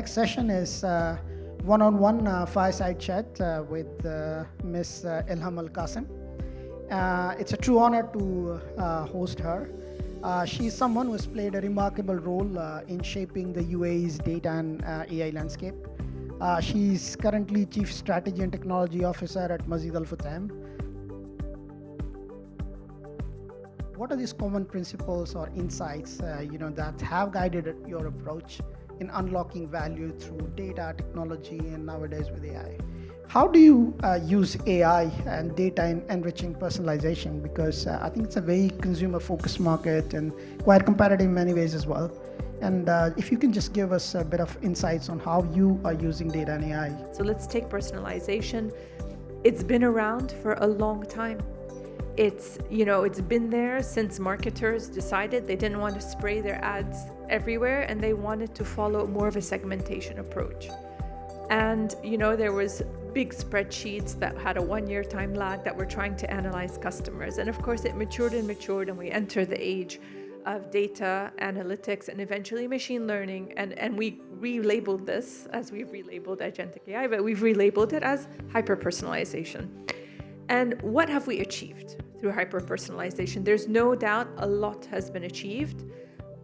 next session is one-on-one fireside chat with Miss Elham Al Qasim. It's a true honor to host her. She's someone who has played a remarkable role in shaping the UAE's data and AI landscape. She's currently Chief Strategy and Technology Officer at Majid Al Futtaim. What are these common principles or insights that have guided your approach in unlocking value through data, technology, and nowadays with AI? How do you use AI and data in enriching personalization? Because I think it's a very consumer-focused market and quite competitive in many ways as well. And if you can just give us a bit of insights on how you are using data and AI. So let's take personalization. It's been around for a long time. It's been there since marketers decided they didn't want to spray their ads everywhere and they wanted to follow more of a segmentation approach. And there was big spreadsheets that had a 1-year time lag that were trying to analyze customers. And of course it matured and we entered the age of data analytics and eventually machine learning. And we relabeled this as we've relabeled agentic AI, but we've relabeled it as hyper-personalization. And what have we achieved through hyper-personalization? There's no doubt a lot has been achieved,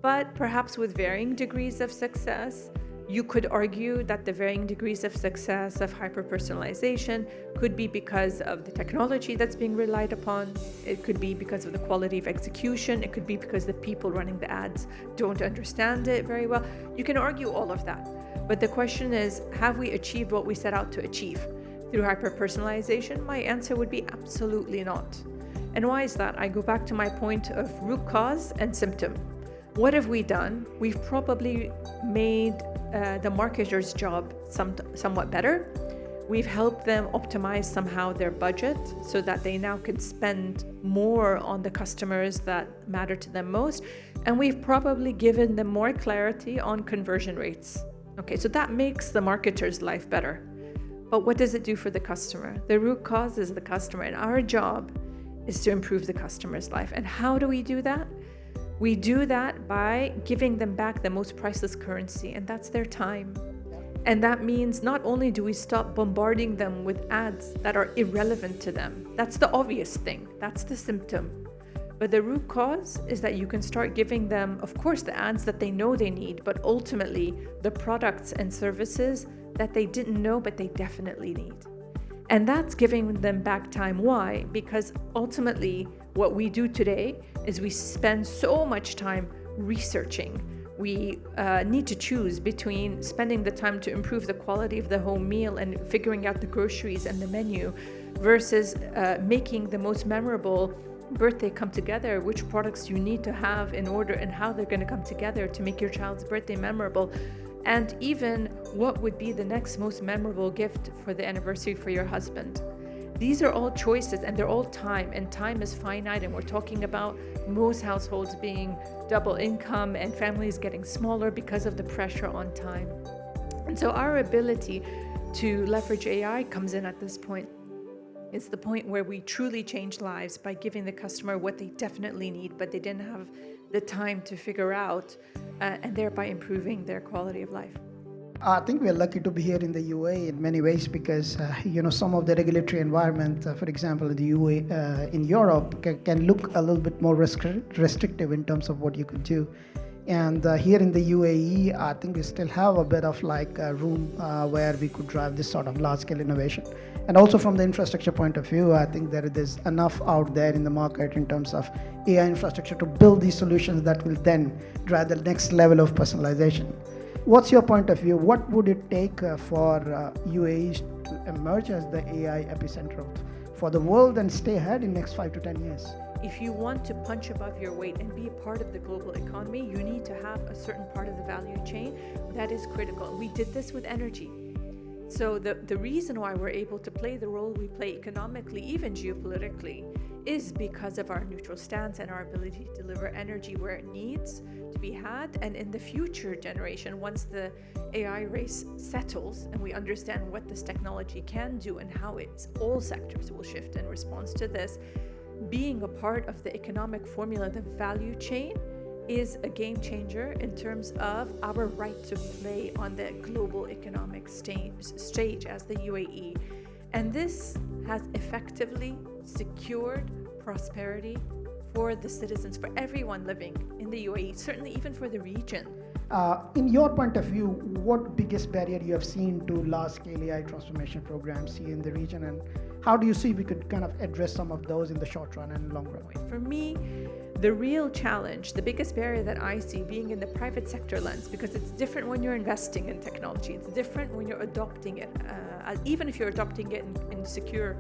but perhaps with varying degrees of success. You could argue that the varying degrees of success of hyper-personalization could be because of the technology that's being relied upon. It could be because of the quality of execution. It could be because the people running the ads don't understand it very well. You can argue all of that. But the question is, have we achieved what we set out to achieve through hyper-personalization? My answer would be absolutely not. And why is that? I go back to my point of root cause and symptom. What have we done? We've probably made the marketer's job somewhat better. We've helped them optimize somehow their budget so that they now can spend more on the customers that matter to them most. And we've probably given them more clarity on conversion rates. Okay, so that makes the marketer's life better. But what does it do for the customer? The root cause is the customer, and our job is to improve the customer's life. And how do we do that? We do that by giving them back the most priceless currency, and that's their time. And that means not only do we stop bombarding them with ads that are irrelevant to them. That's the obvious thing. That's the symptom. But the root cause is that you can start giving them, of course, the ads that they know they need, but ultimately the products and services that they didn't know, but they definitely need. And that's giving them back time. Why? Because ultimately, what we do today is we spend so much time researching. We need to choose between spending the time to improve the quality of the home meal and figuring out the groceries and the menu versus making the most memorable birthday come together, which products you need to have in order and how they're going to come together to make your child's birthday memorable. And even what would be the next most memorable gift for the anniversary for your husband. These are all choices and they're all time, and time is finite, and we're talking about most households being double income and families getting smaller because of the pressure on time. And so our ability to leverage AI comes in at this point. It's the point where we truly change lives by giving the customer what they definitely need, but they didn't have the time to figure out, and thereby improving their quality of life. I think we're lucky to be here in the UAE in many ways because, some of the regulatory environment, for example, in the UAE, in Europe, can look a little bit more restrictive in terms of what you could do. And here in the UAE, I think we still have a bit of room where we could drive this sort of large-scale innovation. And also from the infrastructure point of view, I think there's enough out there in the market in terms of AI infrastructure to build these solutions that will then drive the next level of personalization. What's your point of view? What would it take for UAE to emerge as the AI epicenter for the world and stay ahead in the next 5 to 10 years? If you want to punch above your weight and be a part of the global economy, you need to have a certain part of the value chain that is critical. We did this with energy. So the reason why we're able to play the role we play economically, even geopolitically, is because of our neutral stance and our ability to deliver energy where it needs to be had. And in the future generation, once the AI race settles and we understand what this technology can do and how all sectors will shift in response to this, being a part of the economic formula, the value chain, is a game changer in terms of our right to play on the global economic stage as the UAE. And this has effectively secured prosperity for the citizens, for everyone living in the UAE, certainly even for the region. In your point of view, what biggest barrier you have seen to large-scale AI transformation programs here in the region, and how do you see we could kind of address some of those in the short run and long run? For me, the real challenge, the biggest barrier that I see being in the private sector lens, because it's different when you're investing in technology, it's different when you're adopting it, even if you're adopting it in secure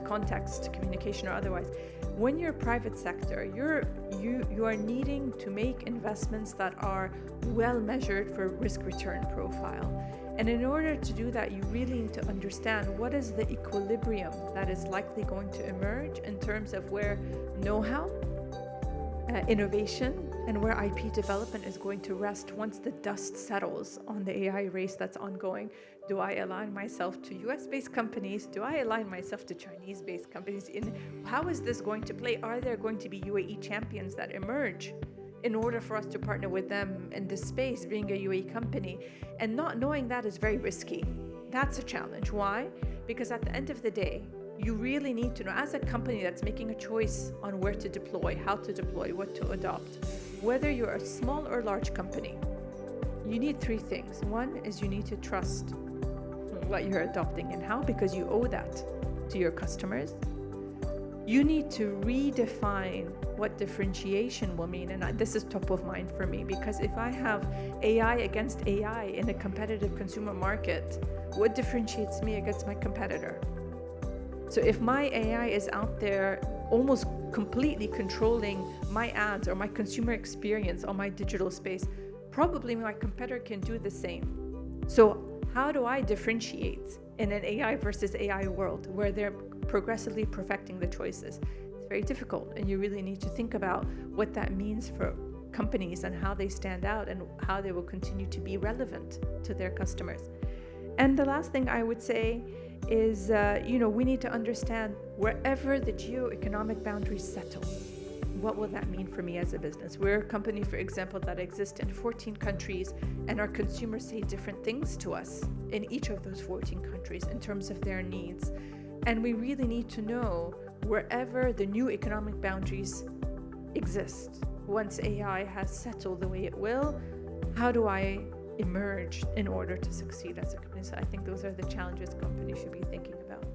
context, communication or otherwise. When you're private sector, you are needing to make investments that are well measured for risk return profile. And in order to do that, you really need to understand what is the equilibrium that is likely going to emerge in terms of where know-how, innovation, and where IP development is going to rest once the dust settles on the AI race that's ongoing. Do I align myself to US-based companies? Do I align myself to Chinese-based companies? How is this going to play? Are there going to be UAE champions that emerge in order for us to partner with them in this space, being a UAE company? And not knowing that is very risky. That's a challenge. Why? Because at the end of the day, you really need to know, as a company that's making a choice on where to deploy, how to deploy, what to adopt, whether you're a small or large company, you need three things. One is you need to trust what you're adopting and how, because you owe that to your customers. You need to redefine what differentiation will mean. And this is top of mind for me, because if I have AI against AI in a competitive consumer market, what differentiates me against my competitor? So if my AI is out there almost completely controlling my ads or my consumer experience on my digital space, probably my competitor can do the same. So how do I differentiate in an AI versus AI world where they're progressively perfecting the choices? It's very difficult, and you really need to think about what that means for companies and how they stand out and how they will continue to be relevant to their customers. And the last thing I would say is, we need to understand wherever the geo-economic boundaries settle, what will that mean for me as a business? We're a company, for example, that exists in 14 countries, and our consumers say different things to us in each of those 14 countries in terms of their needs. And we really need to know wherever the new economic boundaries exist, once AI has settled the way it will, how do I emerge in order to succeed as a company? So I think those are the challenges companies should be thinking about.